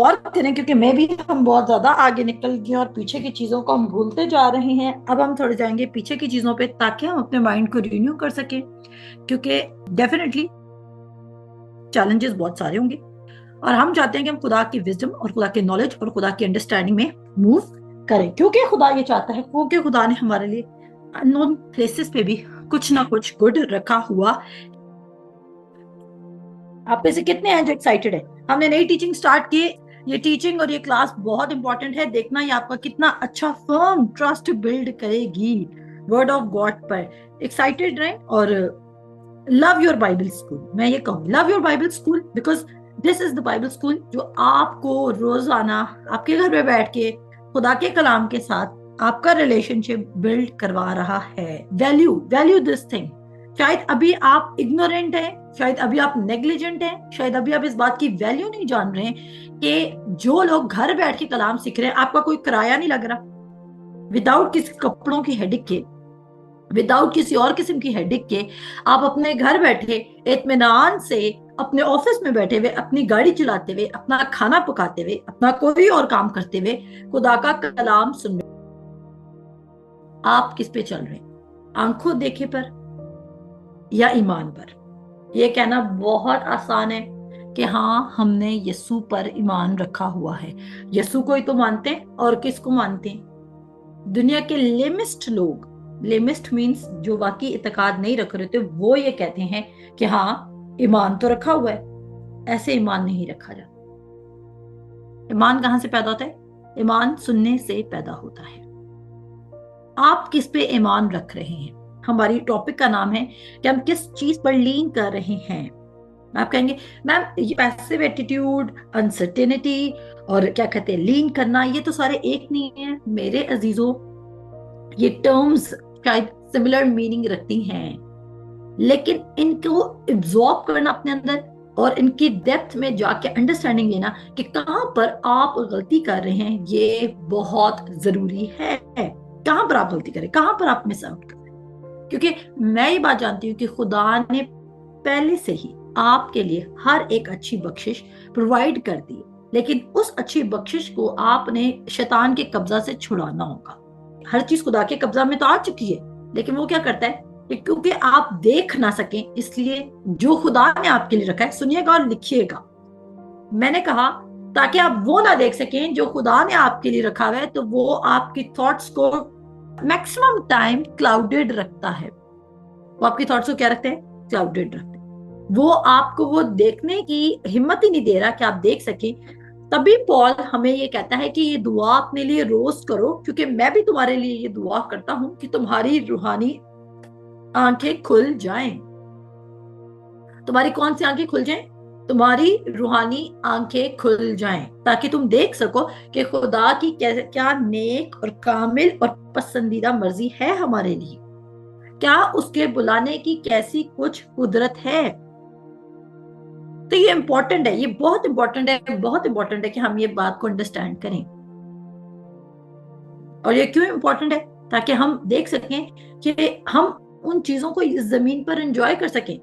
गौर करें, क्योंकि मैं भी हम बहुत ज्यादा आगे निकल गए और पीछे की चीजों को हम भूलते जा रहे हैं। अब हम थोड़े जाएंगे पीछे की चीजों पे, ताकि हम अपने माइंड को रिन्यू कर सकें, क्योंकि डेफिनेटली चैलेंजेस बहुत सारे होंगे और हम चाहते हैं कि हम खुदा की विजडम और खुदा की नॉलेज और खुदा की अंडरस्टैंडिंग में मूव करें, क्योंकि खुदा ये चाहता है, क्योंकि खुदा ने हमारे लिए अननोन प्लेसेस पे भी कुछ ना कुछ गुड रखा हुआ। आप में से कितने हैं जो एक्साइटेड है? हमने नई टीचिंग स्टार्ट की। ये टीचिंग और ये क्लास बहुत इंपॉर्टेंट है। देखना ये आपका कितना अच्छा फर्म ट्रस्ट बिल्ड करेगी वर्ड ऑफ गॉड पर। एक्साइटेड रहें और लव योर बाइबल स्कूल। मैं ये कहूँ, love your Bible school, because this is the Bible school जो आपको रोजाना आपके घर में बैठ के खुदा के कलाम के साथ आपका रिलेशनशिप बिल्ड करवा रहा है। Value this thing. शायद अभी आप इग्नोरेंट हैं, शायद अभी आप नेग्लिजेंट हैं, शायद अभी आप इस बात की वैल्यू नहीं जान रहे हैं कि जो लोग घर बैठ के कलाम सीख रहे हैं, आपका कोई किराया नहीं लग रहा। विदाउट किसी कपड़ों की हेडिक के, विदाउट किसी और किस्म की हेडिक के, आप अपने घर बैठे इत्मीनान से अपने ऑफिस में बैठे हुए, अपनी गाड़ी चलाते हुए, अपना खाना पकाते हुए, अपना कोई और काम करते हुए खुदा का कलाम सुन रहे। आप किस पे चल रहे हैं? आंखों देखे पर या ईमान पर? यह कहना बहुत आसान है कि हाँ, हमने यीशु पर ईमान रखा हुआ है। यीशु को ही तो मानते हैं, और किसको मानते हैं? दुनिया के लेमिस्ट लोग, लेमिस्ट मीन्स जो वाकई इत्तेकाद नहीं रख रहे थे, वो ये कहते हैं कि हाँ, ईमान तो रखा हुआ है। ऐसे ईमान नहीं रखा जाता। ईमान कहां से पैदा होता है? ईमान सुनने से पैदा होता है। आप किस पे ईमान रख रहे हैं? हमारी टॉपिक का नाम है कि हम किस चीज पर लीन कर रहे हैं। आप कहेंगे मैम, ये पैसिव एटीट्यूड, अनसर्टेनिटी और क्या कहते हैं लीन करना, ये तो सारे एक नहीं है। मेरे अजीजों, ये टर्म्स शायद सिमिलर मीनिंग रखती हैं, लेकिन इनको एब्जॉर्ब करना अपने अंदर और इनकी डेप्थ में जाके अंडरस्टैंडिंग लेना कि कहां पर आप गलती कर रहे हैं, ये बहुत जरूरी है। कहां पर आप गलती करें, कहां पर आप मिस आउट कर रहे हैं। क्योंकि मैं ये बात जानती हूँ कि खुदा ने पहले से ही आपके लिए हर एक अच्छी बख्शिश प्रोवाइड कर दी, लेकिन उस अच्छी बख्शिश को आपने शैतान के कब्जा से छुड़ाना होगा। हर चीज खुदा के कब्जा में तो आ चुकी है, लेकिन वो क्या करता है कि क्योंकि आप देख ना सकें, इसलिए जो खुदा ने आपके लिए रखा है, सुनिएगा और लिखिएगा, मैंने कहा ताकि आप वो ना देख सकें जो खुदा ने आपके लिए रखा हुआ है, तो वो आपकी थॉट्स को मैक्सिमम टाइम क्लाउडेड रखता है। वो आपकी थॉट्स को क्या रखते हैं? क्लाउडेड रखते हैं। वो आपको वो देखने की हिम्मत ही नहीं दे रहा कि आप देख सके। तभी पॉल हमें ये कहता है कि ये दुआ अपने लिए रोज करो, क्योंकि मैं भी तुम्हारे लिए ये दुआ करता हूं कि तुम्हारी रूहानी आंखें खुल जाएं। तुम्हारी कौन सी आंखें खुल जाएं? तुम्हारी रूहानी आंखें खुल जाएं, ताकि तुम देख सको कि खुदा की क्या नेक और कामिल और पसंदीदा मर्जी है हमारे लिए। क्या उसके बुलाने की कैसी कुछ कुदरत है। तो ये इंपॉर्टेंट है, ये बहुत इंपॉर्टेंट है, बहुत इंपॉर्टेंट है कि हम ये बात को अंडरस्टैंड करें। और ये क्यों इंपॉर्टेंट है? ताकि हम देख सकें कि हम उन चीजों को इस जमीन पर एंजॉय कर सकें।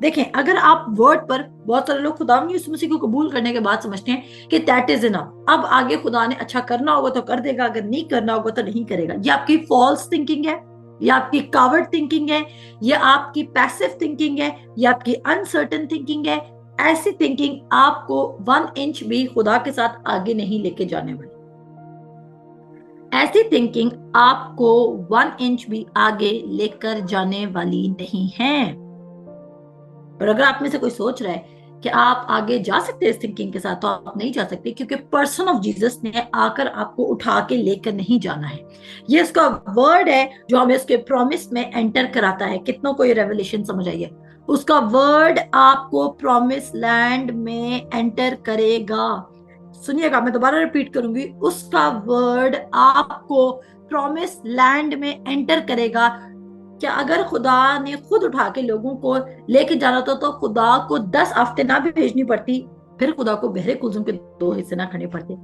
देखें, अगर आप वर्ड पर, बहुत सारे लोग खुदा यीशु मसीह को कबूल करने के बाद समझते हैं कि दैट इज इनफ, अब आगे खुदा ने अच्छा करना होगा तो कर देगा, अगर नहीं करना होगा तो नहीं करेगा। ये आपकी फॉल्स थिंकिंग है, ये आपकी कावर्ड थिंकिंग है, ये आपकी पैसिव थिंकिंग है, ये आपकी अनसर्टन थिंकिंग है। ऐसी थिंकिंग आपको 1 इंच भी खुदा के साथ आगे नहीं लेके जाने वाली। ऐसी थिंकिंग आपको 1 इंच भी आगे लेकर जाने वाली नहीं है। और अगर आप में से कोई सोच रहा है कि आप आगे जा सकते हैं इस थिंकिंग के साथ, तो आप नहीं जा सकते, क्योंकि पर्सन ऑफ जीसस ने आकर आपको उठा के लेकर नहीं जाना है। ये इसका वर्ड है जो हमें उसके प्रॉमिस में एंटर कराता है। कितनों को ये रेवलेशन समझ आई है? उसका वर्ड आपको प्रॉमिस लैंड में एंटर करेगा। सुनिएगा, मैं दोबारा रिपीट करूंगी, उसका वर्ड आपको प्रॉमिस लैंड में एंटर करेगा। क्या अगर खुदा ने खुद उठा के लोगों को लेके जाना तो खुदा को 10 हफ्ते ना भी भेजनी पड़ती, फिर खुदा को बहरे कुलजुम के 2 हिस्से ना करने पड़ते,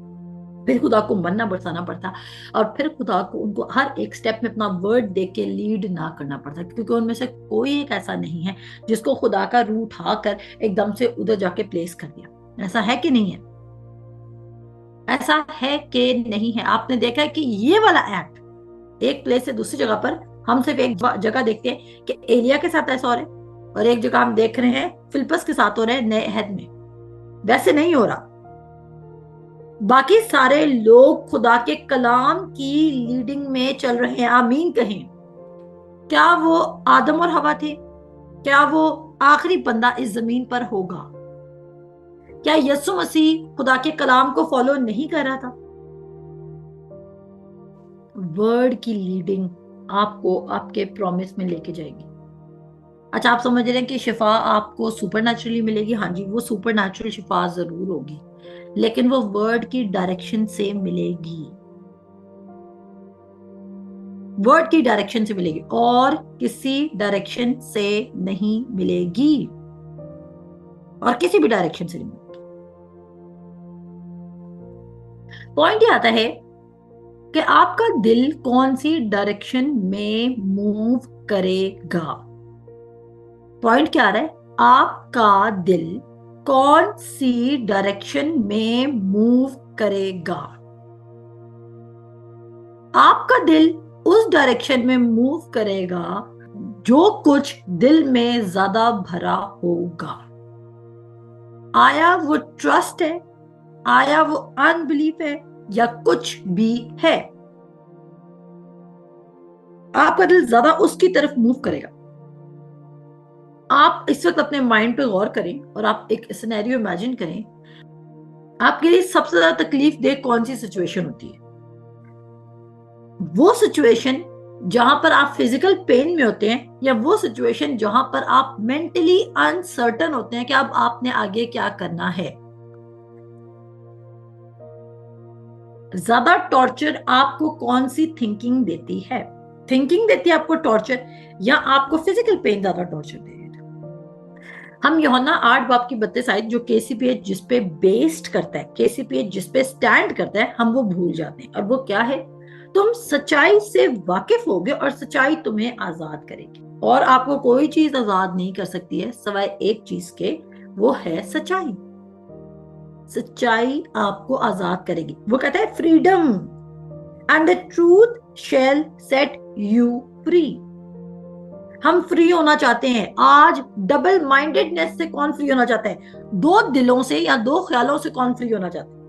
फिर खुदा को मन्ना बरसाना पड़ता, और फिर खुदा को उनको हर एक स्टेप में अपना वर्ड दे के लीड ना करना पड़ता, क्योंकि उनमें से कोई एक ऐसा नहीं है जिसको खुदा का रूह उठाकर एकदम से उधर जाके प्लेस कर दिया। ऐसा है कि नहीं है? ऐसा है कि नहीं है? आपने देखा है कि ये वाला एक्ट एक प्लेस से दूसरी जगह पर हम सिर्फ एक जगह देखते हैं कि एलिया के साथ ऐसा हो रहा है, और एक जगह हम देख रहे हैं फिलिपस के साथ हो रहा है नए अहद में। वैसे नहीं हो रहा। बाकी सारे लोग खुदा के कलाम की लीडिंग में चल रहे हैं। आमीन कहें। क्या वो आदम और हवा थे? क्या वो आखिरी बंदा इस जमीन पर होगा? क्या यीशु मसीह खुदा के कलाम को फॉलो नहीं कर रहा था? वर्ड की लीडिंग आपको आपके प्रॉमिस में लेके जाएगी। अच्छा, आप समझ रहे हैं कि शिफा आपको सुपर नेचुरली मिलेगी? हाँ जी, वो सुपर नेचुरल शिफा जरूर होगी, लेकिन वो वर्ड की डायरेक्शन से मिलेगी। वर्ड की डायरेक्शन से मिलेगी और किसी डायरेक्शन से नहीं मिलेगी, और किसी भी डायरेक्शन से नहीं मिलेगी। पॉइंट ये आता है कि आपका दिल कौन सी डायरेक्शन में मूव करेगा। पॉइंट क्या आ रहा है? आपका दिल कौन सी डायरेक्शन में मूव करेगा। आपका दिल उस डायरेक्शन में मूव करेगा जो कुछ दिल में ज्यादा भरा होगा। आया वो ट्रस्ट है, आया वो अनबिलीफ है, या कुछ भी है, आपका दिल ज्यादा उसकी तरफ मूव करेगा। आप इस वक्त अपने माइंड पे गौर करें और आप एक सिनेरियो इमेजिन करें। आपके लिए सबसे ज्यादा तकलीफ दे कौन सी सिचुएशन होती है? वो सिचुएशन जहां पर आप फिजिकल पेन में होते हैं, या वो सिचुएशन जहां पर आप मेंटली अनसर्टन होते हैं कि अब आपने आगे क्या करना है? ज्यादा टॉर्चर आपको कौन सी थिंकिंग देती है? थिंकिंग देती है आपको टॉर्चर, या आपको फिजिकल पेन ज्यादा टॉर्चर दे? हम यूहन्ना 8 बाब की 32 आयत जो केसीपीएच जिस पे बेस्ड करता है, केसीपीएच जिस पे स्टैंड करता है, हम वो भूल जाते हैं। और वो क्या है? तुम सच्चाई से वाकिफ होगे और सच्चाई तुम्हें आजाद करेगी। और आपको कोई चीज आजाद नहीं कर सकती है सवाए एक चीज के, वो है सच्चाई। सच्चाई आपको आजाद करेगी। वो कहता है freedom and the truth shall set you free. हम फ्री होना चाहते हैं। आज डबल माइंडेडनेस से कौन फ्री होना चाहता है? दो दिलों से या दो ख्यालों से कौन फ्री होना चाहता है?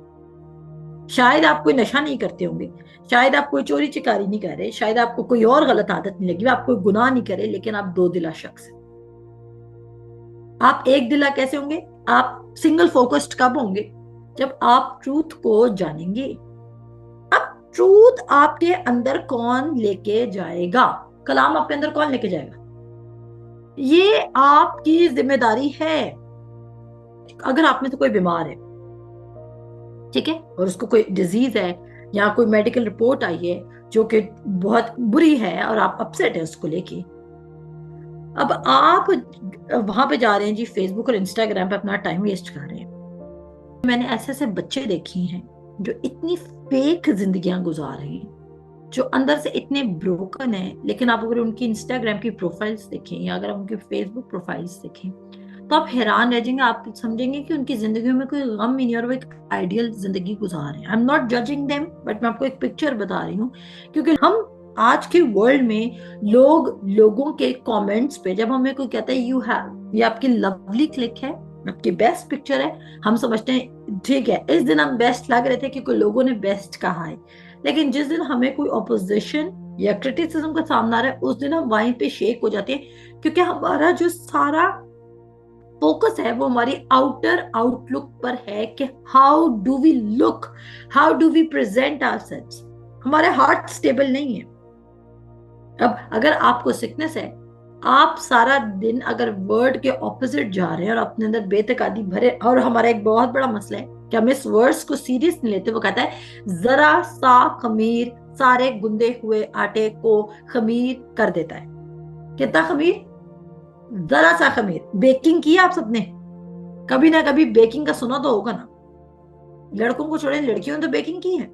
शायद आप कोई नशा नहीं करते होंगे, शायद आप कोई चोरी चिकारी नहीं कर रहे, शायद आपको कोई और गलत आदत नहीं लगी, आप कोई गुनाह नहीं करे, लेकिन आप दो दिला शख्स हैं। आप एक दिला कैसे होंगे? आप सिंगल फोकस्ड कब होंगे? जब आप ट्रूथ को जानेंगे। अब ट्रूथ आपके अंदर कौन लेके जाएगा? कलाम आपके अंदर कौन लेके जाएगा? ये आपकी जिम्मेदारी है। अगर आप में से कोई बीमार है, ठीक है, और उसको कोई डिजीज है या कोई मेडिकल रिपोर्ट आई है जो कि बहुत बुरी है और आप अपसेट है उसको लेके, अब आप वहां पे जा रहे हैं जी, फेसबुक और इंस्टाग्राम पे अपना टाइम वेस्ट कर रहे हैं। मैंने ऐसे ऐसे बच्चे देखे हैं जो इतनी फेक जिंदगियां गुजार रहे हैं, जो अंदर से इतने ब्रोकन है। लेकिन आप अगर उनकी इंस्टाग्राम की प्रोफाइल्स देखें या अगर आप उनकी फेसबुक प्रोफाइल्स देखें तो आप हैरान रह जाएंगे। आप समझेंगे कि उनकी जिंदगी में कोई गम ही नहीं और वो एक आइडियल जिंदगी गुजार रहे हैं। आई am not judging them, but मैं आपको एक पिक्चर बता रही हूँ। क्योंकि हम आज के वर्ल्ड में लोगों के कमेंट्स पे जब हमें कोई कहता है यू हैव, ये आपकी लवली क्लिक है, आपकी बेस्ट पिक्चर है, हम समझते हैं ठीक है, इस दिन हम बेस्ट लग रहे थे क्योंकि लोगों ने बेस्ट कहा है। लेकिन जिस दिन हमें कोई ऑपोजिशन या क्रिटिसिज्म का सामना आ रहा है, उस दिन हम वहीं पे शेक हो जाते हैं, क्योंकि हमारा जो सारा फोकस है वो हमारी आउटर आउटलुक पर है कि how do we look, how do we present ourselves. हमारे हार्ट स्टेबल नहीं है। अब अगर आपको सिकनेस है, आप सारा दिन अगर वर्ड के ऑपोजिट जा रहे हैं और अपने अंदर बेतकादी भरे, और हमारा एक बहुत बड़ा मसला है कि हम इस वर्ड्स को सीरियस नहीं लेते। वो कहता है जरा सा खमीर सारे गुंदे हुए आटे को खमीर कर देता है। कितना खमीर? जरा सा खमीर। बेकिंग की आप सबने कभी ना कभी बेकिंग का सुना तो होगा ना। लड़कों को छोड़े लड़कियों ने तो बेकिंग की है।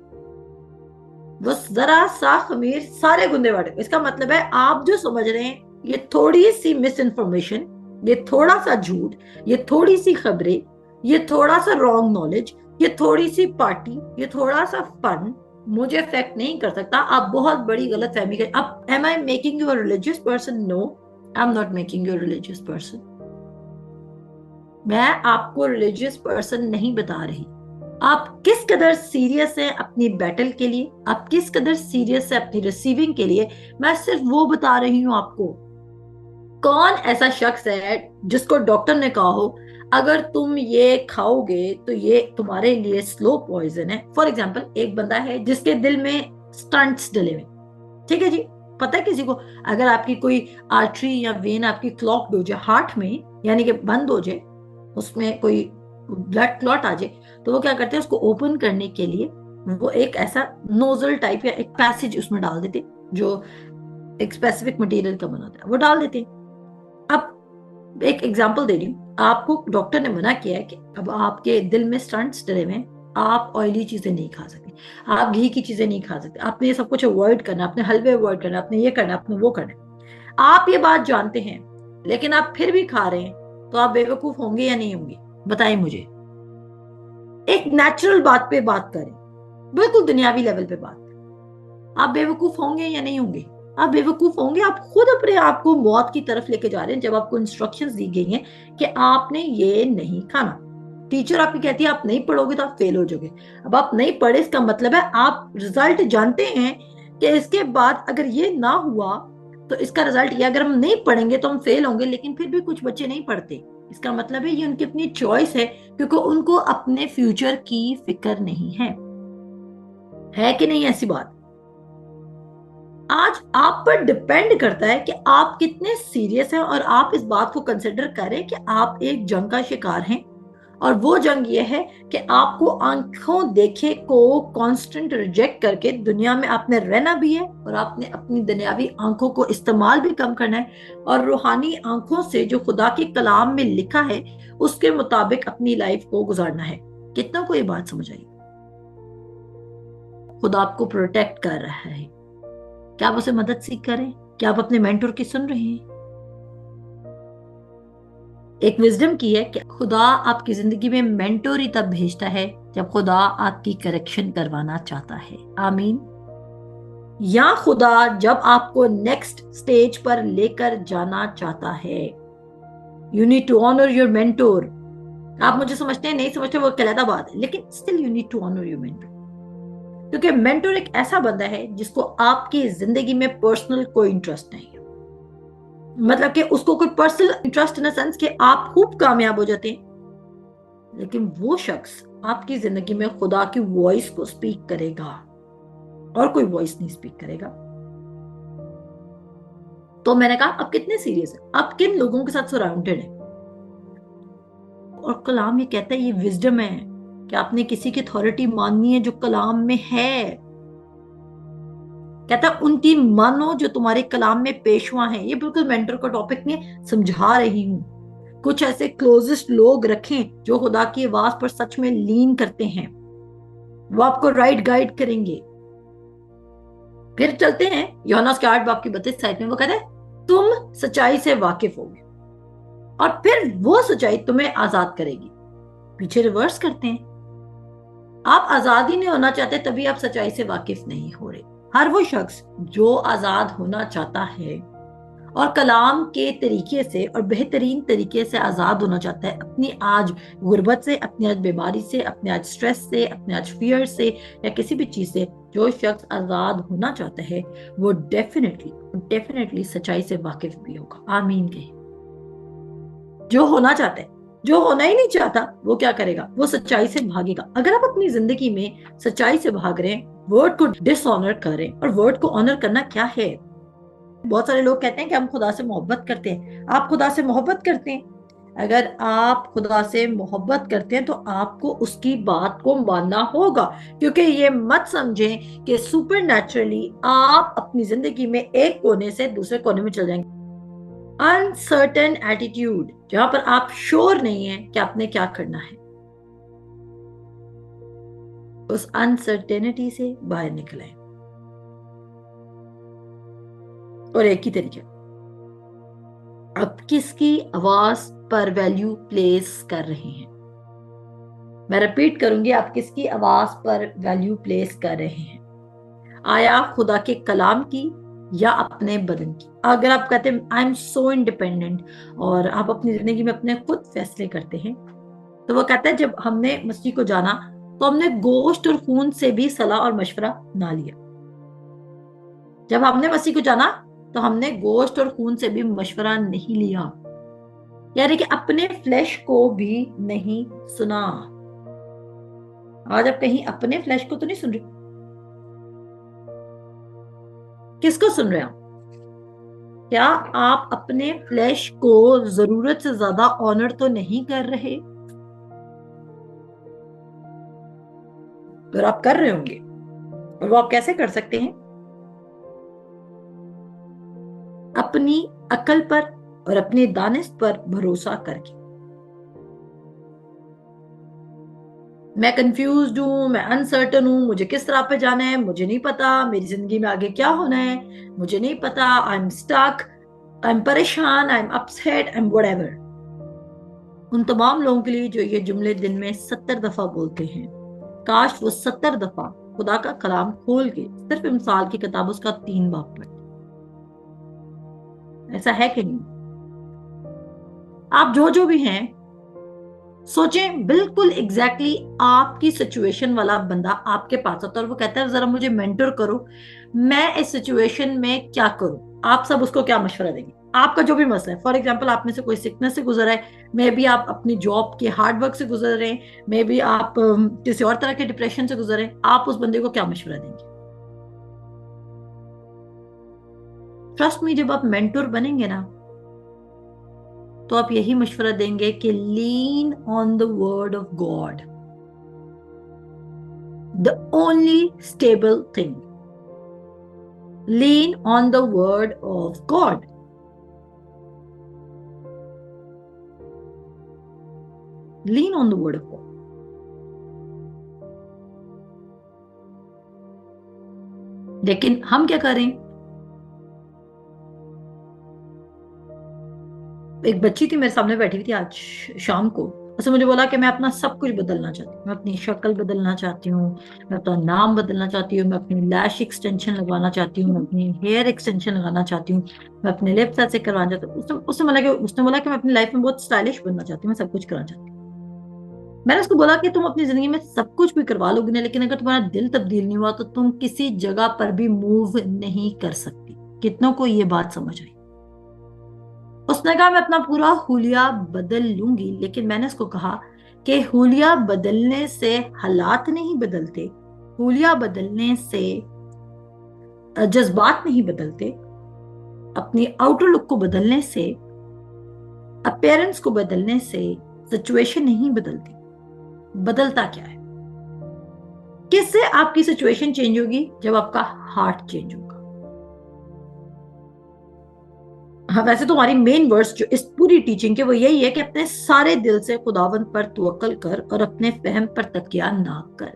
बस जरा सा खमीर सारे गुंदे बाटे। इसका मतलब है आप जो समझ रहे हैं ये थोड़ी सी मिस इन्फॉर्मेशन, ये थोड़ा सा झूठ, ये थोड़ी सी खबरें, ये थोड़ा सा रॉन्ग नॉलेज, ये थोड़ी सी पार्टी, ये थोड़ा सा फन मुझे अफेक्ट नहीं कर सकता। आप बहुत बड़ी गलत फहमी कर, अब am I making you a religious person? No, I am not making you a religious person. मैं आपको रिलीजियस पर्सन नहीं बता रही। आप किस कदर सीरियस है अपनी बैटल के लिए, आप किस कदर सीरियस है अपनी रिसीविंग के लिए, मैं सिर्फ वो बता रही हूं आपको। कौन ऐसा शख्स है जिसको डॉक्टर ने कहा हो अगर तुम ये खाओगे तो ये तुम्हारे लिए स्लो पॉइजन है? फॉर एग्जाम्पल, एक बंदा है जिसके दिल में स्टंट्स डले हुए, ठीक है जी, पता है किसी को अगर आपकी कोई आर्टरी या वेन आपकी क्लॉक्ड हो जाए हार्ट में, यानी कि बंद हो जाए, उसमें कोई ब्लड क्लॉट आ जाए, तो वो क्या करते हैं, उसको ओपन करने के लिए वो एक ऐसा नोजल टाइप या एक पैसेज उसमें डाल देते, जो एक स्पेसिफिक मटेरियल का बना होता है, वो डाल देते हैं। अब एक एग्जांपल दे रही हूँ आपको, डॉक्टर ने मना किया है कि अब आपके दिल में स्टंट्स डले हुए हैं, आप ऑयली चीजें नहीं खा सकते, आप घी की चीजें नहीं खा सकते, आपने ये सब कुछ अवॉइड करना, आपने हलवे अवॉइड करना, आपने ये करना, आपने वो करना। आप ये बात जानते हैं लेकिन आप फिर भी खा रहे हैं, तो आप बेवकूफ होंगे या नहीं होंगे? बताएं मुझे। एक नेचुरल बात पे बात करें, बिल्कुल दुनियावी लेवल पे बात, आप बेवकूफ होंगे या नहीं होंगे? आप बेवकूफ होंगे। आप खुद अपने आप को मौत की तरफ लेके जा रहे हैं जब आपको इंस्ट्रक्शंस दी गई हैं कि आपने ये नहीं खाना। टीचर आपकी कहती है आप नहीं पढ़ोगे तो आप फेल हो जाओगे। अब आप नहीं पढ़े, इसका मतलब है आप रिजल्ट जानते हैं कि इसके बाद अगर ये ना हुआ तो इसका रिजल्ट ये, अगर हम नहीं पढ़ेंगे तो हम फेल होंगे, लेकिन फिर भी कुछ बच्चे नहीं पढ़ते। इसका मतलब है ये उनकी अपनी चॉइस है, क्योंकि उनको अपने फ्यूचर की फिक्र नहीं है कि नहीं ऐसी बात? आज आप पर डिपेंड करता है कि आप कितने सीरियस हैं और आप इस बात को कंसिडर करें कि आप एक जंग का शिकार हैं। और वो जंग ये है कि आपको आंखों देखे को कांस्टेंट रिजेक्ट करके दुनिया में आपने रहना भी है, और आपने अपनी दुनियावी आंखों को इस्तेमाल भी कम करना है, और रूहानी आंखों से जो खुदा के कलाम में लिखा है उसके मुताबिक अपनी लाइफ को गुजारना है। कितना को ये बात समझ आई? खुदा आपको प्रोटेक्ट कर रहा है। क्या आप उसे मदद सीख कर रहे हैं? क्या आप अपने मेंटर की सुन रहे हैं? एक विजडम की है कि खुदा आपकी जिंदगी में मेंटर ही तब भेजता है जब खुदा आपकी करेक्शन करवाना चाहता है। आमीन। या खुदा जब आपको नेक्स्ट स्टेज पर लेकर जाना चाहता है। You need to honour your mentor. आप मुझे समझते हैं नहीं समझते वो अलग बात है, लेकिन still you need to honour your mentor, क्योंकि मेंटोर एक ऐसा बंदा है जिसको आपकी जिंदगी में पर्सनल कोई इंटरेस्ट नहीं है। मतलब कि उसको कोई पर्सनल इंटरेस्ट इन सेंस कि आप खूब कामयाब हो जाते हैं, लेकिन वो शख्स आपकी जिंदगी में खुदा की वॉइस को स्पीक करेगा और कोई वॉइस नहीं स्पीक करेगा। तो मैंने कहा अब कितने सीरियस है, आप किन लोगों के साथ सराउंडेड है? और कलाम ये कहता है, ये विजडम है कि आपने किसी की अथॉरिटी माननी है जो कलाम में है। कहता उनकी मानो जो तुम्हारे कलाम में पेशवा हैं। ये बिल्कुल मेंटर का टॉपिक नहीं, समझा रही हूं। कुछ ऐसे क्लोजेस्ट लोग रखें जो खुदा की आवाज पर सच में लीन करते हैं, वो आपको राइट गाइड करेंगे। फिर चलते हैं यूहन्ना के 8 बाब की 32 आयत में, वो कहता है तुम सच्चाई से वाकिफ होगे और फिर वो सच्चाई तुम्हें आजाद करेगी। पीछे रिवर्स करते हैं, आप आजाद ही नहीं होना चाहते तभी आप सच्चाई से वाकिफ नहीं हो रहे। हर वो शख्स जो आजाद होना चाहता है और कलाम के तरीके से और बेहतरीन तरीके से आजाद होना चाहता है अपनी आज गुर्बत से, अपनी आज बीमारी से, अपने आज स्ट्रेस से, अपने आज फियर से या किसी भी चीज से, जो शख्स आजाद होना चाहता है वो डेफिनेटली डेफिनेटली सच्चाई से वाकिफ भी होगा। आमीन कहे। जो होना चाहता है, जो होना ही नहीं चाहता वो क्या करेगा? वो सच्चाई से भागेगा। अगर आप अपनी जिंदगी में सच्चाई से भाग रहे हैं, वर्ड को डिसऑनर कर रहे हैं, और वर्ड को ऑनर करना क्या है? बहुत सारे लोग कहते हैं कि हम खुदा से मोहब्बत करते हैं। आप खुदा से मोहब्बत करते हैं? अगर आप खुदा से मोहब्बत करते हैं तो आपको उसकी बात को मानना होगा, क्योंकि ये मत समझें कि सुपर नेचुरली आप अपनी जिंदगी में एक कोने से दूसरे कोने में चल जाएंगे। अनसर्टेन एटीट्यूड, जहां पर आप श्योर नहीं है कि आपने क्या करना है, उस अनसर्टेनिटी से बाहर निकले। और एक ही तरीके, आप किसकी आवाज पर वैल्यू प्लेस कर रहे हैं? मैं रिपीट करूंगी, आप किसकी आवाज पर वैल्यू प्लेस कर रहे हैं? आया खुदा के कलाम की या अपने बदन की? अगर आप कहते हैं आई एम सो इंडिपेंडेंट और आप अपनी जिंदगी में अपने खुद फैसले करते हैं, तो वो कहता है जब हमने मसीह को जाना तो हमने गोश्त और खून से भी सलाह और मशवरा ना लिया। जब हमने मसीह को जाना तो हमने गोश्त और खून से भी मशवरा नहीं लिया, यानी कि अपने फ्लैश को भी नहीं सुना। आज आप कहीं अपने फ्लैश को तो नहीं सुन रहे, किसको सुन रहे हो? क्या आप अपने फ्लैश को जरूरत से ज्यादा ऑनर तो नहीं कर रहे? और आप कर रहे होंगे, और वो आप कैसे कर सकते हैं? अपनी अकल पर और अपने दानिश पर भरोसा करके। मैं कंफ्यूज्ड हूं, मैं अनसर्टन हूं, मुझे किस तरह पे जाना है, मुझे नहीं पता, मेरी जिंदगी में आगे क्या होना है, मुझे नहीं पता, I am stuck, I am परेशान, I am upset, I am whatever. उन तमाम लोगों के लिए जो ये जुमले दिन में 70 दफा बोलते हैं, काश वो 70 दफा खुदा का कलाम खोल के सिर्फ मिसाल की किताब उसका 3 बाब पढ़े। ऐसा है कि नहीं? आप जो जो भी हैं, सोचें बिल्कुल एग्जैक्टली आपकी सिचुएशन वाला बंदा आपके पास आता है और वो कहता है जरा मुझे मेंटर करो, मैं इस सिचुएशन में क्या करूं? आप सब उसको क्या मशवरा देंगे? आपका जो भी मसला है, फॉर एग्जाम्पल आप में से कोई सिकनेस से गुजरा है, मे बी आप अपनी जॉब के हार्ड वर्क से गुजर रहे हैं, मे बी आप किसी और तरह के डिप्रेशन से गुजर रहे हैं, आप उस बंदे को क्या मशवरा देंगे? ट्रस्ट मी, जब आप मेंटर बनेंगे ना तो आप यही मशवरा देंगे कि lean on the word of God, the only stable thing. Lean on the word of God. Lean on the word of God. लेकिन हम क्या करें? एक बच्ची थी मेरे सामने बैठी हुई थी आज शाम को, उसने मुझे बोला कि मैं अपना सब कुछ बदलना चाहती हूँ, मैं अपनी शक्ल बदलना चाहती हूँ, मैं अपना नाम बदलना चाहती हूँ, मैं अपनी लैश एक्सटेंशन लगवाना चाहती हूँ, मैं अपनी हेयर एक्सटेंशन लगाना चाहती हूँ, मैं अपने लिप्स ऐसे करवाना चाहती हूँ। उसने बोला कि मैं अपनी लाइफ में बहुत स्टाइलिश बनना चाहती हूँ, मैं सब कुछ करना चाहती हूँ। मैंने उसको बोला कि तुम अपनी जिंदगी में सब कुछ भी करवा लोगे ना, लेकिन अगर तुम्हारा दिल तब्दील नहीं हुआ तो तुम किसी जगह पर भी मूव नहीं कर सकती। कितनों को ये बात समझ आई? उसने कहा मैं अपना पूरा हुलिया बदल लूंगी, लेकिन मैंने उसको कहा कि हुलिया बदलने से हालात नहीं बदलते, हुलिया बदलने से जज्बात नहीं बदलते, अपनी आउटर लुक को बदलने से, अपीयरेंस को बदलने से सिचुएशन नहीं बदलती। बदलता क्या है? किससे आपकी सिचुएशन चेंज होगी? जब आपका हार्ट चेंज होगा। हाँ, वैसे तो हमारी मेन वर्ड्स जो इस पूरी टीचिंग के वो यही है कि अपने सारे दिल से खुदावंद पर तवक्कल कर और अपने फहम पर तकिया ना कर।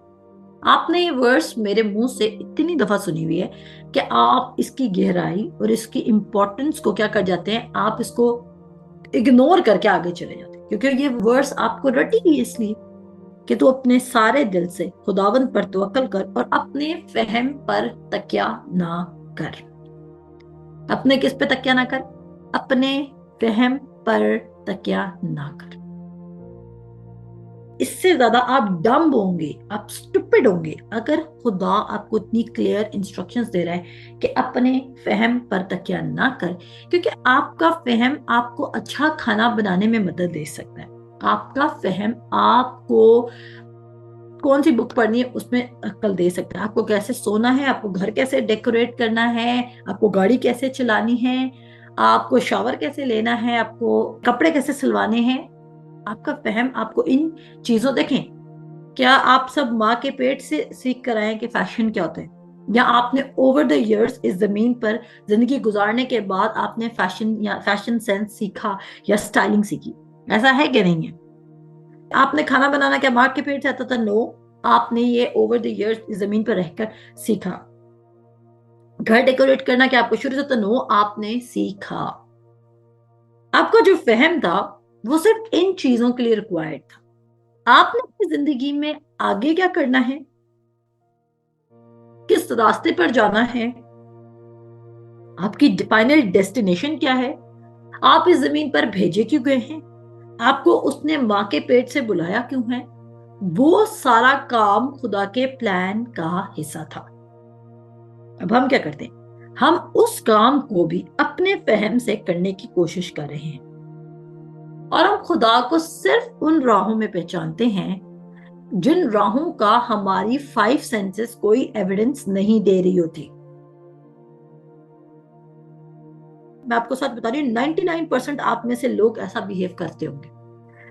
आपने ये वर्ड्स मेरे मुंह से इतनी दफा सुनी हुई है कि आप इसकी गहराई और इसकी इंपॉर्टेंस को क्या कर जाते हैं, आप इसको इग्नोर करके आगे चले जाते हैं, क्योंकि ये वर्ड्स आपको रटी हुई इसलिए कि तू अपने सारे दिल से खुदावंद पर तवक्कल कर और अपने फहम पर तकिया ना कर। अपने किस पे तकिया ना कर? अपने फहम पर तकिया ना कर। इससे ज्यादा आप डम्ब होंगे, आप स्टूपिड होंगे अगर खुदा आपको इतनी क्लियर इंस्ट्रक्शंस दे रहा है कि अपने फहम पर तकिया ना कर, क्योंकि आपका फहम आपको अच्छा खाना बनाने में मदद दे सकता है। आपका फहम आपको कौन सी बुक पढ़नी है उसमें अक्ल दे सकता है, आपको कैसे सोना है, आपको घर कैसे डेकोरेट करना है, आपको गाड़ी कैसे चलानी है, आपको शावर कैसे लेना है, आपको कपड़े कैसे सिलवाने हैं। आपका फहम आपको इन चीजों, देखें, क्या आप सब माँ के पेट से सीख कर आए कि फैशन क्या होता है, या आपने ओवर द इयर्स इस जमीन पर जिंदगी गुजारने के बाद आपने फैशन या फैशन सेंस सीखा या स्टाइलिंग सीखी? ऐसा है कि नहीं है? आपने खाना बनाना क्या माँ के पेट से आता था? नो, आपने ये ओवर द इयर्स इस जमीन पर रहकर सीखा। घर डेकोरेट करना क्या आपको शुरू से? तो नो, आपने सीखा। आपका जो फहम था वो सिर्फ इन चीजों के लिए रिक्वायर्ड था। आपने अपनी जिंदगी में आगे क्या करना है, किस रास्ते पर जाना है, आपकी फाइनल डेस्टिनेशन क्या है, आप इस जमीन पर भेजे क्यों गए हैं, आपको उसने माँ के पेट से बुलाया क्यों है, वो सारा काम खुदा के प्लान का हिस्सा था। अब हम क्या करते हैं, हम उस काम को भी अपने फहम से करने की कोशिश कर रहे हैं, और हम खुदा को सिर्फ उन राहों में पहचानते हैं जिन राहों का हमारी फाइव सेंसेस कोई एविडेंस नहीं दे रही होती। मैं आपको सच बता रही हूँ, 99% आप में से लोग ऐसा बिहेव करते होंगे।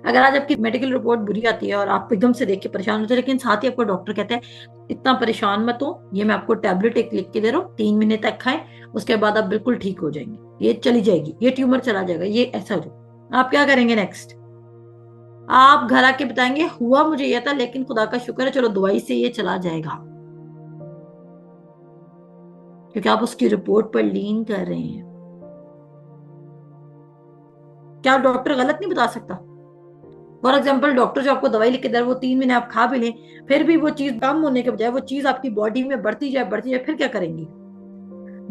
अगर आज आपकी मेडिकल रिपोर्ट बुरी आती है और आप एकदम से देख के परेशान होते हैं, लेकिन साथ ही आपको डॉक्टर कहते हैं इतना परेशान मत हो, ये मैं आपको टैबलेट एक लिख के दे रहा हूँ, 3 महीने तक खाएं, उसके बाद आप बिल्कुल ठीक हो जाएंगे, ये चली जाएगी, ये ट्यूमर चला जाएगा, ये ऐसा हो जाएगा, आप क्या करेंगे नेक्स्ट? आप घर आके बताएंगे हुआ मुझे ये था, लेकिन खुदा का शुक्र है चलो दवाई से ये चला जाएगा, क्योंकि आप उसकी रिपोर्ट पर लीन कर रहे हैं। क्या डॉक्टर गलत नहीं बता सकता? फॉर एग्जाम्पल डॉक्टर जो आपको दवाई लिख के दे रहा है, वो 3 महीने आप खा भी लें, फिर भी वो चीज कम होने के बजाय वो चीज आपकी बॉडी में बढ़ती जाए, फिर क्या करेंगी?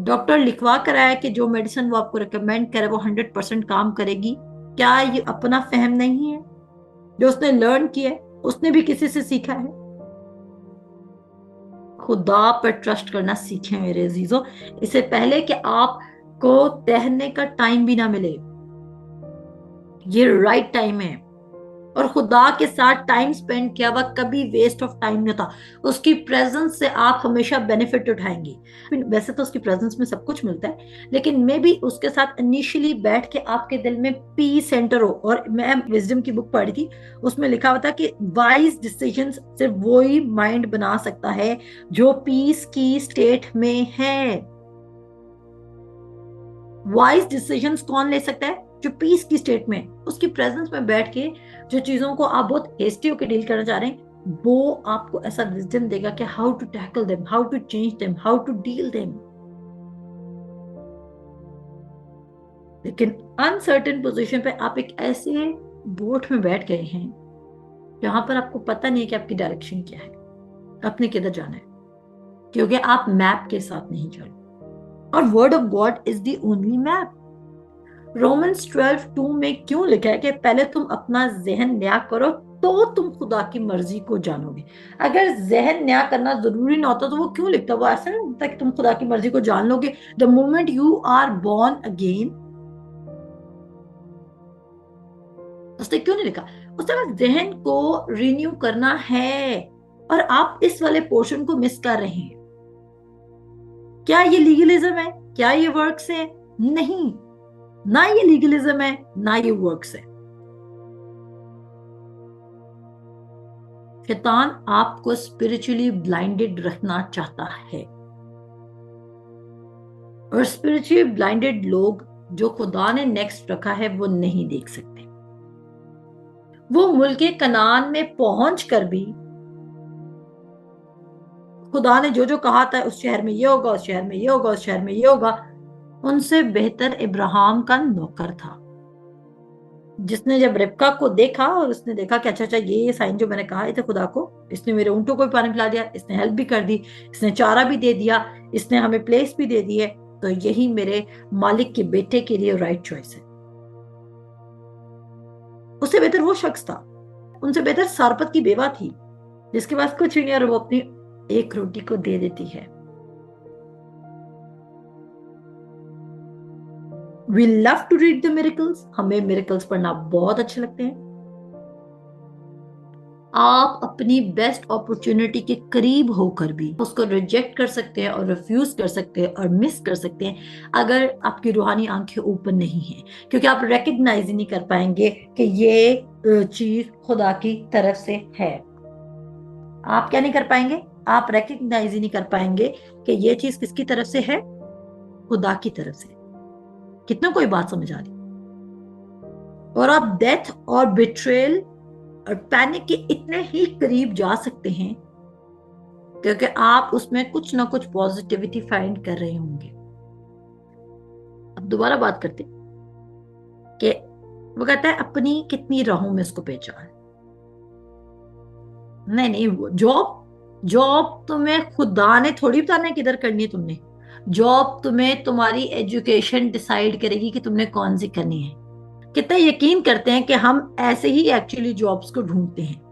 डॉक्टर लिखवा कर आया कि जो मेडिसिन वो आपको रिकमेंड करे वो 100% काम करेगी, क्या ये अपना फहम नहीं है जो उसने लर्न किया है, उसने भी किसी से सीखा है? खुदा पर ट्रस्ट करना सीखें मेरे अजीजों, इससे पहले कि आपको तहने का टाइम भी ना मिले। ये राइट टाइम है, और खुदा के साथ टाइम स्पेंड किया हुआ कभी वेस्ट ऑफ टाइम नहीं होता। उसकी प्रेजेंस से आप हमेशा बेनिफिट उठाएंगे। वैसे तो उसकी प्रेजेंस में सब कुछ मिलता है, लेकिन मे भी उसके साथ इनिशियली बैठ के आपके दिल में पीस सेंटर हो। और मैं विजडम की बुक पढ़ी थी, उसमें लिखा हुआ था कि वाइज डिसीजन सिर्फ वो ही माइंड बना सकता है जो पीस की स्टेट में है। वाइज डिसीजंस कौन ले सकता है? जो पीस की स्टेट में, उसकी प्रेजेंस में बैठ के जो चीजों को आप बहुत हेस्टी होकर डील करना चाह रहे हैं, वो आपको ऐसा विजडम देगा कि how to tackle them, how to change them, how to deal them. लेकिन अनसर्टेन पोजीशन पे आप एक ऐसे बोट में बैठ गए हैं जहां पर आपको पता नहीं है कि आपकी डायरेक्शन क्या है, आपने किधर जाना है, क्योंकि आप मैप के साथ नहीं चल रहे। और word of God is the only map. Romans 12:2 में क्यों लिखा है कि पहले तुम अपना जहन न्याय करो तो तुम खुदा की मर्जी को जानोगे। अगर जहन न्याय करना जरूरी ना होता तो वो क्यों लिखता? वो ऐसा नहीं लिखता कि तुम खुदा की मर्जी को जान लोगे the moment you are born again. उसने क्यों नहीं लिखा? उसने बस जहन को रिन्यू करना है, और आप इस वाले पोर्शन को मिस कर रहे हैं। क्या ये लीगलिज्म है? क्या ये वर्क्स है? नहीं, ना ये लीगलिज्म है, ना ये वर्क्स है। शैतान आपको स्पिरिचुअली ब्लाइंडेड रखना चाहता है, और स्पिरिचुअली ब्लाइंडेड लोग जो खुदा ने नेक्स्ट रखा है वो नहीं देख सकते। वो मुल्के कनान में पहुंच कर भी खुदा ने जो जो कहा था उस शहर में ये होगा, उस शहर में ये होगा, उस शहर में ये होगा, उनसे बेहतर इब्राहिम का नौकर था, जिसने जब रिबका को देखा और उसने देखा कि अच्छा अच्छा ये साइन जो मैंने कहा थे खुदा को, इसने मेरे ऊंटों को भी पानी पिला दिया, इसने हेल्प भी कर दी, इसने चारा भी दे दिया, इसने हमें प्लेस भी दे दी है, तो यही मेरे मालिक के बेटे के लिए राइट चॉइस है। उससे बेहतर वो शख्स था, उनसे बेहतर सारपत की बेवा थी जिसके पास कुछ नहीं और वो अपनी एक रोटी को दे देती है। We love to read the miracles, हमें मिरेकल्स पढ़ना बहुत अच्छे लगते हैं। आप अपनी बेस्ट अपॉर्चुनिटी के करीब होकर भी उसको रिजेक्ट कर सकते हैं और रिफ्यूज कर सकते हैं और मिस कर सकते हैं अगर आपकी रूहानी आंखें ओपन नहीं है, क्योंकि आप रिकग्नाइज ही नहीं कर पाएंगे कि ये चीज खुदा की तरफ से है। आप क्या नहीं कर पाएंगे? आप रिकग्नाइज ही नहीं कर पाएंगे कि ये चीज किसकी तरफ से है? खुदा की तरफ से। कितना कोई बात समझ आ रही? और आप डेथ और बिट्रेल और पैनिक के इतने ही करीब जा सकते हैं क्योंकि आप उसमें कुछ ना कुछ पॉजिटिविटी फाइंड कर रहे होंगे। अब दोबारा बात करते कि वो कहता है अपनी कितनी राहों में उसको पहचान। नहीं नहीं, जॉब जॉब तुम्हें खुदा ने थोड़ी बताना है किधर करनी है तुमने। जॉब तुम्हें तुम्हारी एजुकेशन डिसाइड करेगी कि तुमने कौन सी करनी है। कितना यकीन करते हैं कि हम ऐसे ही एक्चुअली जॉब्स को ढूंढते हैं।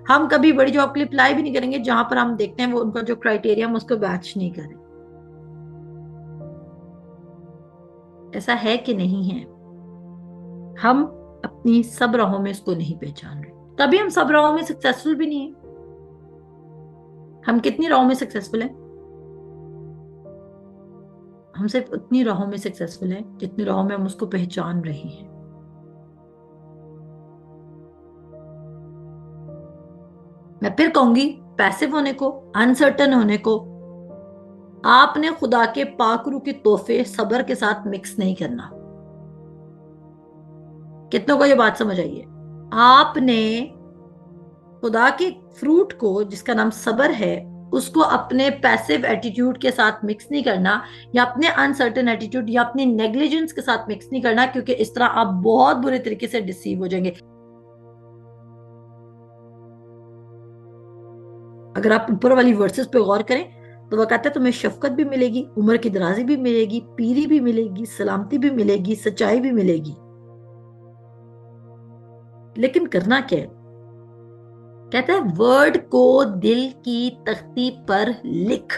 हम कभी बड़ी जॉब के लिए अप्लाई भी नहीं करेंगे जहां पर हम देखते हैं वो उनका जो क्राइटेरिया हम उसको मैच नहीं करें। ऐसा है कि नहीं है? हम अपनी सब राहों में इसको नहीं पहचान रहे, तभी हम सब राहों में सक्सेसफुल भी नहीं है। हम कितनी राहों में सक्सेसफुल हैं? हम सिर्फ उतनी राहों में सक्सेसफुल हैं जितनी राहों में हम उसको पहचान रहे हैं। मैं फिर कहूंगी, पैसिव होने को, अनसर्टन होने को, आपने खुदा के पाकरू के तोहफे सब्र के साथ मिक्स नहीं करना। कितनों को ये बात समझ आई है? आपने खुदा के फ्रूट को जिसका नाम सब्र है उसको अपने पैसिव एटीट्यूड के साथ मिक्स नहीं करना, या अपने अनसर्टेन एटीट्यूड या अपनी नेग्लिजेंस के साथ मिक्स नहीं करना, क्योंकि इस तरह आप बहुत बुरे तरीके से डिसीव हो जाएंगे। अगर आप ऊपर वाली वर्सेस पे गौर करें तो वह कहता है तुम्हें शफकत भी मिलेगी, उम्र की दराजी भी मिलेगी, पीरी भी मिलेगी, सलामती भी मिलेगी, सच्चाई भी मिलेगी। लेकिन करना क्या है? कहता है वर्ड को दिल की तख्ती पर लिख।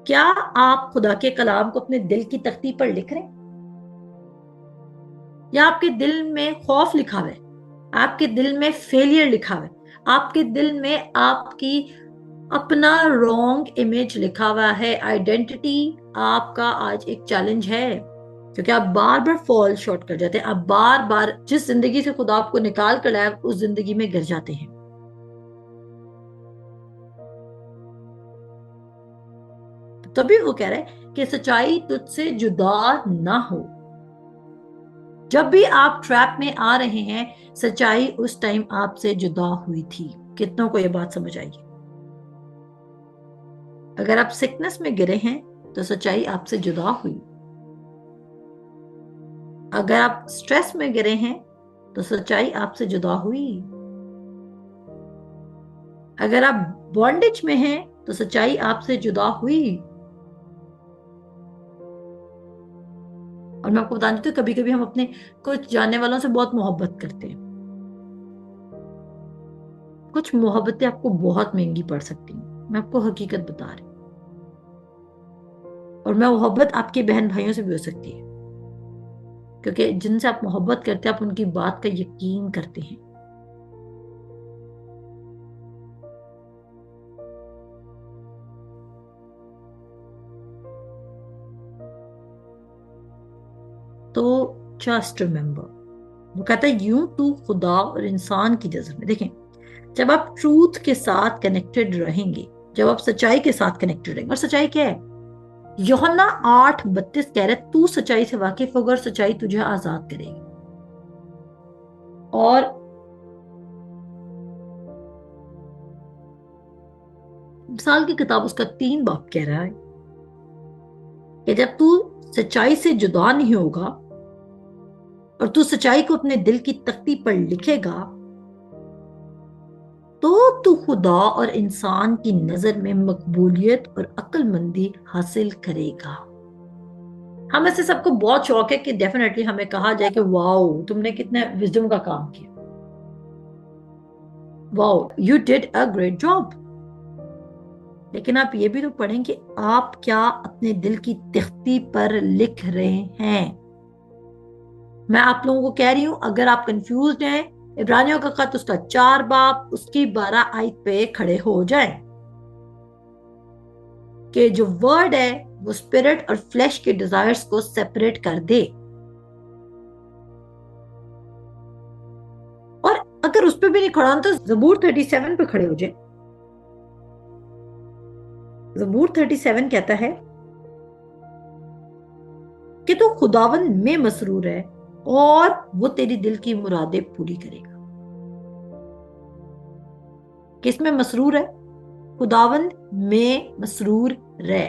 क्या आप खुदा के कलाम को अपने दिल की तख्ती पर लिख रहे हैं? या आपके दिल में खौफ लिखा हुआ है, आपके दिल में फेलियर लिखा हुआ है, आपके दिल में आपकी अपना रॉन्ग इमेज लिखा हुआ है? आइडेंटिटी आपका आज एक चैलेंज है, क्योंकि आप बार बार फॉल शॉर्ट कर जाते हैं। आप बार बार जिस जिंदगी से खुदा आपको निकाल कर लाया उस जिंदगी में गिर जाते हैं। तभी वो कह रहा है कि सच्चाई तुझसे जुदा ना हो। जब भी आप ट्रैप में आ रहे हैं, सच्चाई उस टाइम आपसे जुदा हुई थी। कितनों को ये बात समझ आई? अगर आप सिकनेस में गिरे हैं तो सच्चाई आपसे जुदा हुई। अगर आप स्ट्रेस में गिरे हैं तो सच्चाई आपसे जुदा हुई। अगर आप बॉन्डेज में हैं तो सच्चाई आपसे जुदा हुई। और मैं आपको बता देती हूँ, कभी कभी हम अपने कुछ जानने वालों से बहुत मोहब्बत करते हैं। कुछ मोहब्बतें आपको बहुत महंगी पड़ सकती हैं, मैं आपको हकीकत बता रही हूँ। और मैं मोहब्बत आपके बहन भाइयों से भी हो सकती है, क्योंकि जिनसे आप मोहब्बत करते हैं आप उनकी बात का यकीन करते हैं। तो जस्ट रिमेंबर, वो कहता है यूं तू खुदा और इंसान की नजर में, देखें, जब आप ट्रूथ के साथ कनेक्टेड रहेंगे, जब आप सच्चाई के साथ कनेक्टेड रहेंगे, और सच्चाई क्या है? यूहन्ना 8:32 कह रहे तू सच्चाई से वाकिफ होगा और सच्चाई तुझे आजाद करेगी। और मिसाल की किताब उसका 3 बाब कह रहा है कि जब तू सच्चाई से जुदा नहीं होगा और तू सच्चाई को अपने दिल की तख्ती पर लिखेगा, तो तू खुदा और इंसान की नजर में मकबूलियत और अक्लमंदी हासिल करेगा। हम ऐसे सबको बहुत शौक है कि डेफिनेटली हमें कहा जाए कि वाओ तुमने कितने विजडम का काम किया, wow you did a great job. लेकिन आप ये भी तो पढ़ें कि आप क्या अपने दिल की तख्ती पर लिख रहे हैं। मैं आप लोगों को कह रही हूं, अगर आप कंफ्यूज हैं, इब्रानियों का खत उसका 4 बाब उसकी 12 आयत पे खड़े हो जाएं कि जो वर्ड है वो स्पिरिट और फ्लैश के डिजायर्स को सेपरेट कर दे। और अगर उस पर भी नहीं खड़ा तो जबूर 37 पे खड़े हो जाए। जबूर 37 कहता है कि तू खुदावन में मसरूर है और वो तेरी दिल की मुरादें पूरी करेगा। किसमें मसरूर है? खुदावन में मसरूर रहे।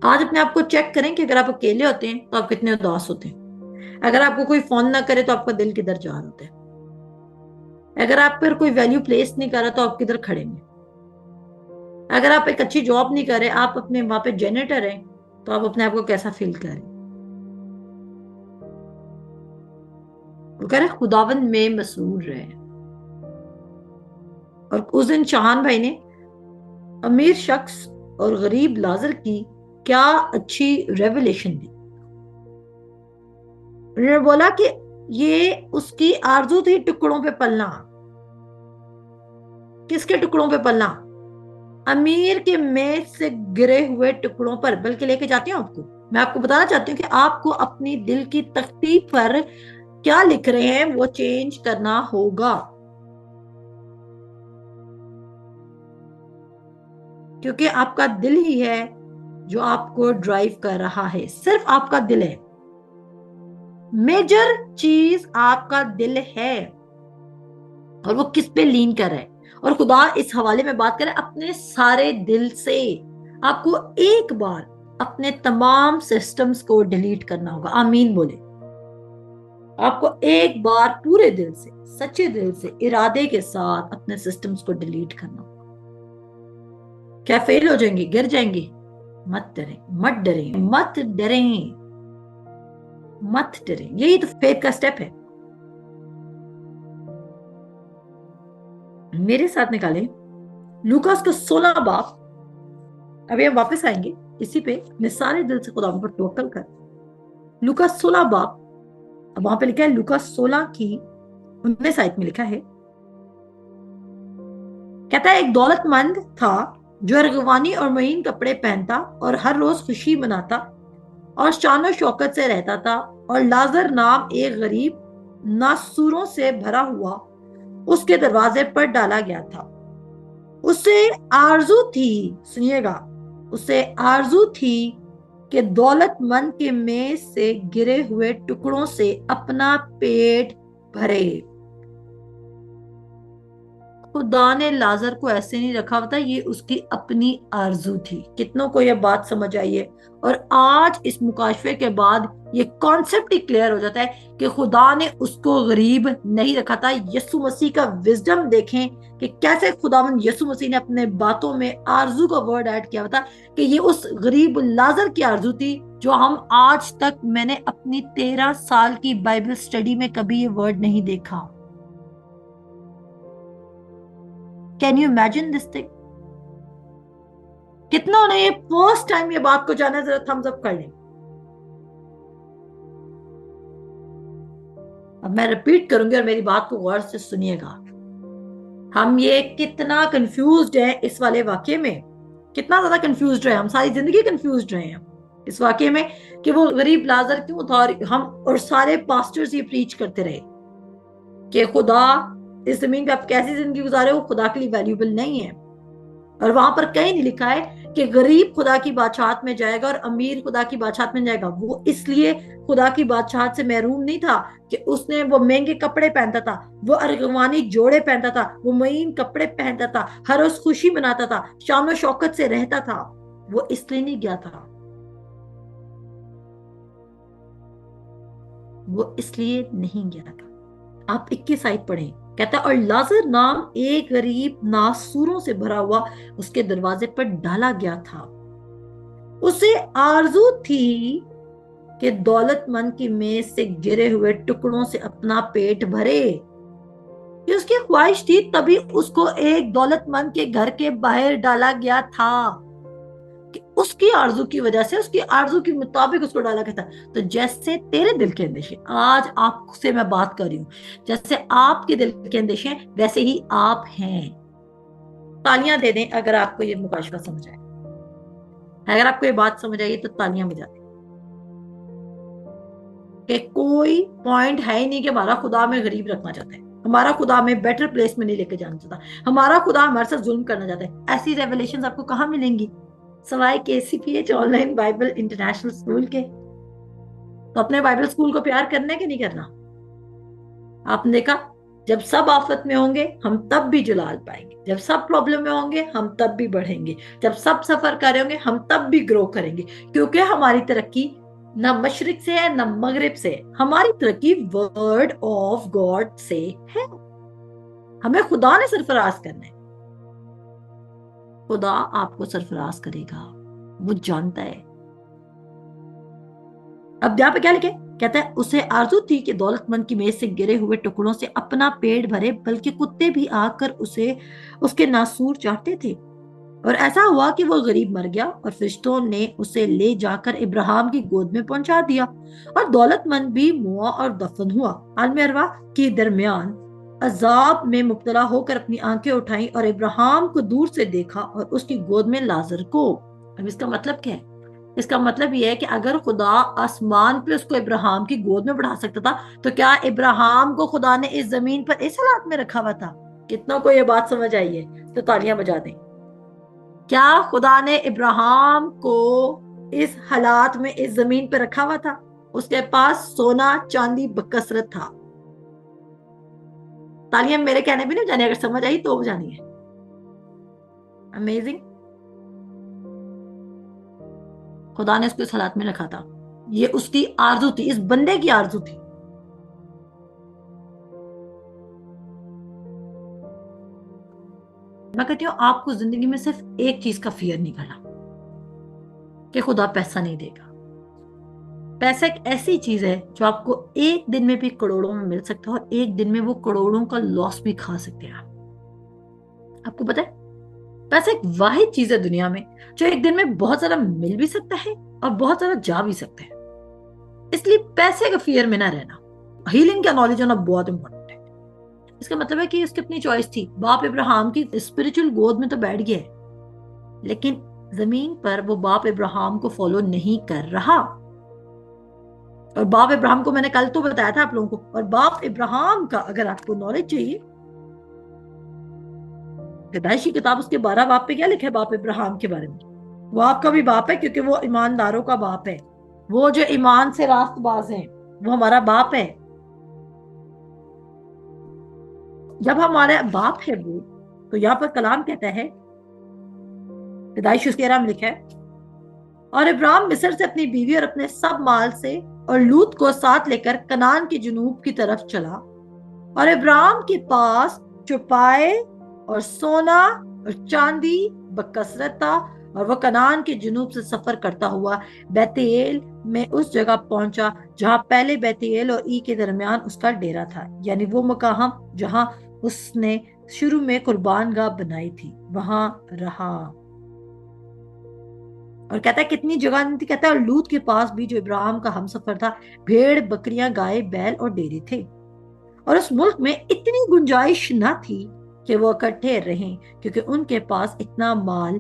आज अपने आप को चेक करें कि अगर आप अकेले होते हैं तो आप कितने उदास होते हैं। अगर आपको कोई फोन ना करे तो आपका दिल किधर जा रहा होता है? अगर आप पर कोई वैल्यू प्लेस नहीं कर रहा तो आप किधर खड़े हैं? अगर आप एक अच्छी जॉब नहीं कर रहे, आप अपने वहां पे जेनेटर हैं, तो आप अपने आप को कैसा फील कर रहे हैं? वो कह रहे खुदावंद में मसरूर रहे। और उस दिन चांद भाई ने अमीर शख्स और गरीब लाजर की क्या अच्छी रेवलेशन दी। उन्होंने बोला कि ये उसकी आरजू थी टुकड़ों पे पलना। किसके टुकड़ों पे पलना? अमीर के मेज से गिरे हुए टुकड़ों पर। बल्कि लेके जाती हूँ आपको, मैं आपको बताना चाहती हूँ कि आपको अपनी दिल की तख्ती पर क्या लिख रहे हैं वो चेंज करना होगा, क्योंकि आपका दिल ही है जो आपको ड्राइव कर रहा है। सिर्फ आपका दिल है, मेजर चीज आपका दिल है, और वो किस पे लीन कर रहा है। और खुदा इस हवाले में बात करे अपने सारे दिल से। आपको एक बार अपने तमाम सिस्टम्स को डिलीट करना होगा। आमीन बोले। आपको एक बार पूरे दिल से, सच्चे दिल से, इरादे के साथ अपने सिस्टम्स को डिलीट करना होगा। क्या फेल हो जाएंगे, गिर जाएंगे? मत डरें, मत डरें, मत डरें, मत डरें। यही तो फेथ का स्टेप है। मेरे साथ निकालें लूकास का 16 बाब। अभी हम वापस आएंगे इसी पे, अपने सारे दिल से खुदा पर तवक्कल कर। लूकास 16 बाब, अब वहां पे लिखा है लूकास 16 की 19 आयत में लिखा है, कहता है एक दौलतमंद था जो अर्गवानी और महीन कपड़े पहनता और हर रोज खुशी मनाता और शान शौकत से रहता था। और लाजर नाम एक गरीब नासूरों से भरा हुआ उसके दरवाजे पर डाला गया था। उसे आरजू थी, सुनिएगा, उसे आरजू थी कि दौलतमंद के मेज से गिरे हुए टुकड़ों से अपना पेट भरे। खुदा ने लाजर को ऐसे नहीं रखा होता, ये उसकी अपनी आरजू थी। कितनों को यह बात समझ आई है? और आज इस मुकाशफे के बाद ये कॉन्सेप्ट ही क्लियर हो जाता है कि खुदा ने उसको गरीब नहीं रखा था। यीशु मसीह का विजडम देखें कि कैसे खुदावंद यीशु मसीह ने अपने बातों में आरजू का वर्ड ऐड किया था, कि ये उस गरीब लाजर की आरजू थी जो हम आज तक, मैंने अपनी 13 साल की बाइबल स्टडी में कभी ये वर्ड नहीं देखा। Can you imagine this thing? कितना ने ये फर्स्ट टाइम ये बात को जाना? जरा थम्स अप कर लें। अब मैं रिपीट करूंगी और मेरी बात को गौर से सुनिएगा। हम ये कितना कंफ्यूज्ड है इस वाले वाक्य में, कितना ज्यादा कंफ्यूज्ड रहे हम, सारी जिंदगी कंफ्यूज्ड रहे हैं इस वाक्य में कि वो गरीब लाजर क्यों था। और हम और सारे पास्टर्स ये प्रीच करते रहे कि खुदा इस जमीन पे आप कैसी जिंदगी गुजारे हो खुदा के लिए वैल्यूबल नहीं है। और वहां पर कहीं नहीं लिखा है कि गरीब खुदा की बादशाहत में जाएगा और अमीर खुदा की बादशाहत में जाएगा। वो इसलिए खुदा की बादशाहत से महरूम नहीं था कि उसने वो महंगे कपड़े पहनता था, वो अर्गवानी जोड़े पहनता था, वो महीन कपड़े पहनता था, हर रोज खुशी मनाता था, शान शौकत से रहता था। वो इसलिए नहीं गया था, वो इसलिए नहीं गया था। आप 21 आयत पढ़ें, कहता है और लाजर नाम एक गरीब नासूरों से भरा हुआ उसके दरवाजे पर डाला गया था। उसे आरजू थी कि दौलतमंद की मेज से गिरे हुए टुकड़ों से अपना पेट भरे। ये उसकी ख्वाहिश थी, तभी उसको एक दौलतमंद के घर के बाहर डाला गया था कि उसकी आरजू की वजह से, उसकी आरजू के मुताबिक उसको डाला गया था। तो जैसे तेरे दिल के अंदेशे, आज आपसे मैं बात कर रही हूं, जैसे आपके दिल के अंदेशे वैसे ही आप हैं। तालियां दे दें अगर आपको ये मुकाशफा समझ आए। अगर आपको ये बात समझ आई तो तालियां बजा दें। कि कोई पॉइंट है ही नहीं कि हमारा खुदा में गरीब रखना चाहता है, हमारा खुदा में बेटर प्लेस में नहीं लेके जाना चाहता, हमारा खुदा हमारे साथ जुल्म करना चाहता है। ऐसी रेवलेशंस आपको कहां मिलेंगी? सवाए KCPH online Bible international school के। तो अपने बाइबल स्कूल को प्यार करना है कि नहीं करना? आपने देखा, जब सब आफत में होंगे हम तब भी जलाल पाएंगे, जब सब प्रॉब्लम में होंगे हम तब भी बढ़ेंगे, जब सब सफर कर रहे होंगे हम तब भी ग्रो करेंगे, क्योंकि हमारी तरक्की ना मशरिक से है ना मगरिब से, हमारी तरक्की वर्ड ऑफ गॉड से है। हमें खुदा ने सरफराज करना है, खुदा आपको सरफराज करेगा, वो जानता है। अब यहाँ पे क्या लिखे, कहता है उसे आरजू थी कि दौलतमंद की मेज से गिरे हुए टुकड़ों से अपना पेट भरे, बल्कि कुत्ते भी आकर उसे उसके नासूर चाटते थे। और ऐसा हुआ कि वो गरीब मर गया और फरिश्तों ने उसे ले जाकर इब्राहिम की गोद में पहुंचा दिया, और दौलतमंद भी मुआ और दफन हुआ। आलम अरवा के दरमियान अजाब में मुब्तला होकर अपनी आंखें उठाई और इब्राहिम को दूर से देखा और उसकी गोद में लाजर को। अब इसका मतलब क्या है? इसका मतलब यह है कि अगर खुदा आसमान पे उसको इब्राहिम की गोद में बढ़ा सकता था, तो क्या इब्राहिम को खुदा ने इस जमीन पर इस हालात में रखा हुआ था? कितनों को यह बात समझ आई है तो तालियां बजा दें। क्या खुदा ने इब्राहिम को इस हालात में इस जमीन पर रखा हुआ था? उसके पास सोना चांदी बकसरत था। तालियां मेरे कहने भी नहीं बजानी, अगर समझ आई तो बजानी है। अमेजिंग। खुदा ने उसको इस हालात में रखा था, ये उसकी आरजू थी, इस बंदे की आरजू थी। मैं कहती हूँ आपको जिंदगी में सिर्फ एक चीज का फियर नहीं करना, कि खुदा पैसा नहीं देगा। पैसा एक ऐसी चीज है जो आपको एक दिन में भी करोड़ों में मिल सकता है, और एक दिन में वो करोड़ों का लॉस भी खा सकते हैं आप। आपको पता है, पैसा एक वाहिद चीज है दुनिया में जो एक दिन में बहुत ज्यादा मिल भी सकता है और बहुत ज्यादा जा भी सकता है। इसलिए पैसे का फियर में ना रहना, हीलिंग का नॉलेज होना बहुत इंपॉर्टेंट है। इसका मतलब है कि उसकी अपनी चॉइस थी। बाप इब्राहिम की स्पिरिचुअल गोद में तो बैठ गया है, लेकिन जमीन पर वो बाप इब्राहिम को फॉलो नहीं कर रहा। और बाप इब्राहिम को मैंने कल तो बताया था आप लोगों को। और बाप इब्राहिम का अगर आपको नॉलेज चाहिए, पैदाइश की किताब उसके 12 बाप पे क्या लिखा है बाप इब्राहिम के बारे में? वो आपका भी बाप है, क्योंकि वो ईमानदारों का बाप है। वो जो ईमान से रास्तबाज हैं, वो हमारा बाप है। जब हमारा बाप है वो, तो यहाँ पर कलाम कहता है, पैदाइश उसके 11 में लिखा है, और इब्राहिम मिस्र से अपनी बीवी और अपने सब माल से और लूत को साथ लेकर कनान के जुनूब की तरफ चला। और इब्राहिम के पास चौपाए और सोना और चांदी बकसरत था, और वह कनान के जुनूब से सफर करता हुआ बैतेल में उस जगह पहुंचा जहां पहले बैतेल और ई के दरमियान उसका डेरा था, यानी वो मकाम जहां उसने शुरू में कुर्बान गाह बनाई थी, वहां रहा। और कहता है कितनी जगह नहीं थी, कहता है और लूत के पास भी जो इब्राहिम का हमसफर था, भेड़ बकरियां गाय बैल और डेरे थे। और उस मुल्क में इतनी गुंजाइश न थी कि वो इकट्ठे रहें, क्योंकि उनके पास इतना माल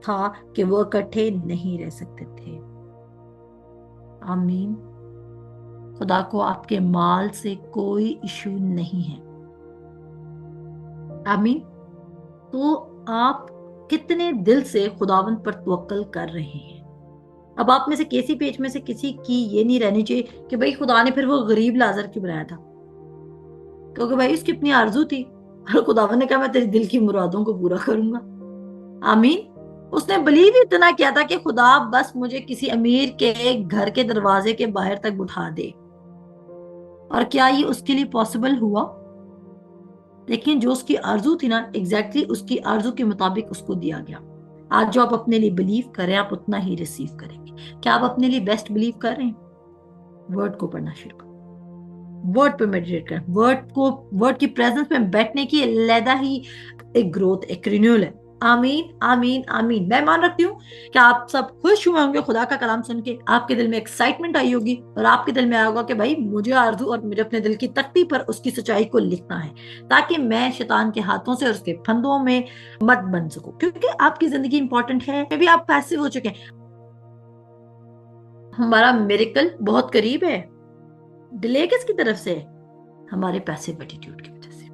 था कि वो इकट्ठे नहीं रह सकते थे। आमीन। खुदा को आपके माल से कोई इशू नहीं है। आमीन। तो आप कितने दिल से खुदावंद पर तवक्कल कर रहे हैं? अब आप में से किसी पेज में से किसी की ये नहीं रहनी चाहिए कि भाई खुदा ने फिर वो गरीब लाजर क्यों बनाया था, क्योंकि भाई उसकी अपनी आरजू थी और खुदावन ने कहा मैं तेरे दिल की मुरादों को पूरा करूंगा। आमीन। उसने बिलीव ही इतना किया था कि खुदा बस मुझे किसी अमीर के घर के दरवाजे के बाहर तक उठा दे। और क्या ये उसके लिए पॉसिबल हुआ? लेकिन जो उसकी आरजू थी ना, एग्जैक्टली उसकी आरजू के मुताबिक उसको दिया गया। आज जो आप अपने लिए बिलीव करें, आप उतना ही रिसीव करेंगे। क्या आप अपने लिए बेस्ट बिलीव कर रहे हैं? वर्ड को पढ़ना शुरू करें, वर्ड पे मेडिटेट करें, वर्ड की प्रेजेंस में बैठने की अलग ही एक ग्रोथ, एक रिन्यूअल है। आमीन आमीन आमीन। मैं मान रखती हूँ कि आप सब खुश हुए होंगे खुदा का कलाम सुन के, आपके दिल में एक्साइटमेंट आई होगी, और आपके दिल में आया होगा कि भाई मुझे आरजू और मुझे अपने दिल की तख्ती पर उसकी सच्चाई को लिखना है, ताकि मैं शैतान के हाथों से और उसके फंदों में मत बन सकूं, क्योंकि आपकी जिंदगी इंपॉर्टेंट है। भी आप पैसिव हो चुके हैं, हमारा मिरेकल बहुत करीब है। डिले किसकी तरफ से है? हमारे पैसिव एटीट्यूड की वजह से।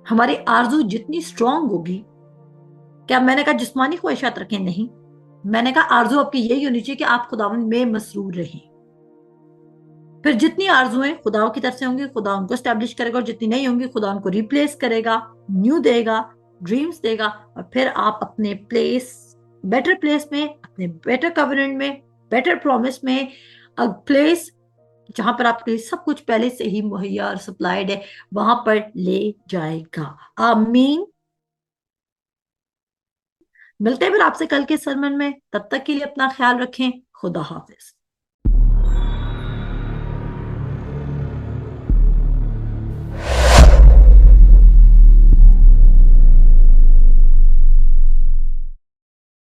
हमारी आरजू जितनी स्ट्रांग होगी, क्या मैंने कहा जिस्मानी ख्वाहिशात रखें? नहीं, मैंने कहा आरजू आपकी यही होनी चाहिए कि आप खुदावन में मसरूर रहें। फिर जितनी आरजुएं खुदा की तरफ से होंगी, खुदा उनको स्टैब्लिश करेगा, और जितनी नहीं होंगी खुदा उनको रिप्लेस करेगा, न्यू देगा, ड्रीम्स देगा, और फिर आप अपने प्लेस बेटर प्लेस में, अपने बेटर कवरेंट में, बेटर प्रॉमिस में, अ प्लेस जहां पर आपके लिए सब कुछ पहले से ही मुहैया और सप्लाइड है, वहां पर ले जाएगा। आमीन। मिलते हैं फिर आपसे कल के सरमन में, तब तक के लिए अपना ख्याल रखें। खुदा हाफिज।